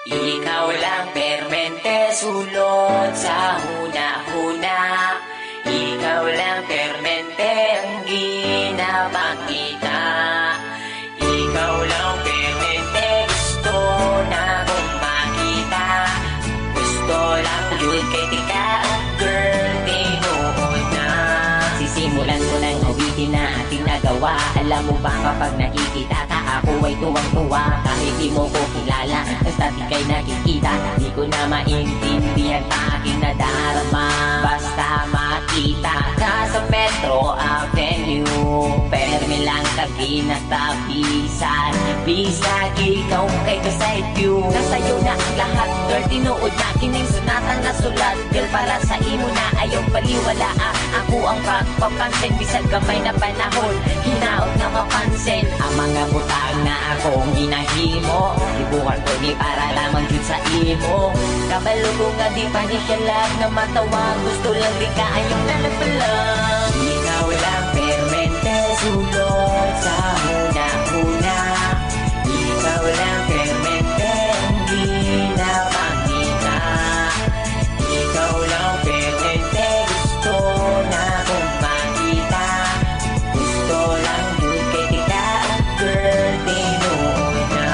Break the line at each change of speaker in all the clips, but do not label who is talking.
Ikaw lang permente, sulot sa huna-huna. Ikaw lang permente, ang ginapakita. Ikaw lang permente, gusto na kong makita. Gusto lang yun kay tika, girl, tinuod na. Sisimulan ko ng awitin na ating nagawa. Alam mo ba kapag nakikita ka, ako ay tuwang-tuwa. Kahit di mo ko kilala, basta di kay nakikita, di ko na maintindihan pa aking nadarama. Basta makita ka sa Metro Avenue, permi lang kaginatapisan. Bisag ikaw kay kaside view, nasa'yo na ang lahat, girl, tinuod na kining sunatan na sulat. Girl, para sa imo na ayaw paliwala, ako ang pagpapansin. Bisag gamay na panahon, hinaot na mapansin ang mga butang na akong ginahimo. Ibukan ko ni para lamang yun sa imo. Kabalo ko nga di pa ni kalag na matawa. Gusto lang di ka ayong nalagpalang. Ikaw lang permente, sulot sa huna-huna. Ikaw lang permente, ang ginapakita. Ikaw lang permente, gusto na kong makita. Gusto lang yun kay tika, girl, tinuod na.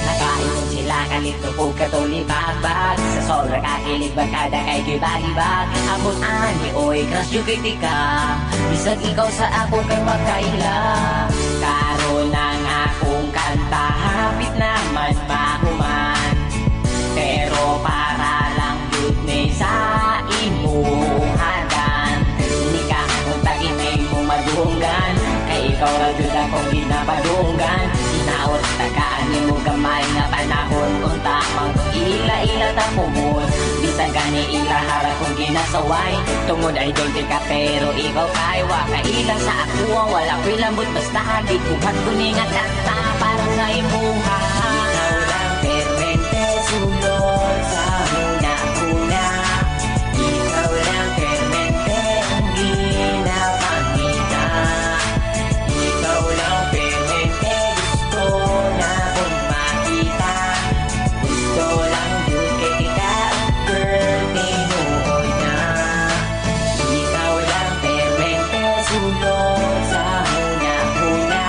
Nakain sila kalito po katulibag-bag. Sa sobra kakilig bagkada kay gibalibag. Amon ani oy, crush yung kay tika. Bisag ikaw sa ako kay magkaila. Karon ang akong kanta, hapit naman mahuman. Pero para lang yun may sa imuhadan. Hindi ka muntakin ay mo madunggan, kay ikaw na yun akong ginapadunggan. Sinaot tagaan ni mo gamay na panahon, kung tamang ila-ila tapumon. Bisag gani ila harap kong ginasaway. Tungod ay doon ka pero ikaw kay wakailang sa ako. Wala ko'y lambot basta hagit kuhat ko ni nga kanta parang nga imuha. Ikaw lang permente, sulot sa huna-huna. Ikaw lang permente, ang ginapakita. Ikaw lang permente, gusto na kong makita. Gusto lang yun kay tika, girl, tinuod na. Ikaw lang permente, sulot sa huna-huna.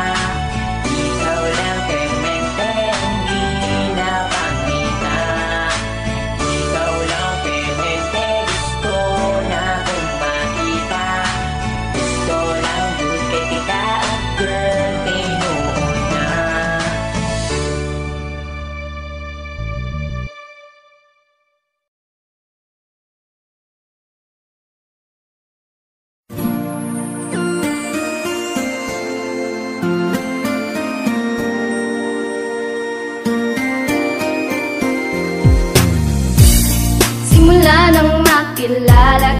Ikaw lang permente, ang ginapakita. Ikaw lang permente, gusto na kong makita. Gusto lang yun kay tika, girl, tinuod na.
Simula nang makilala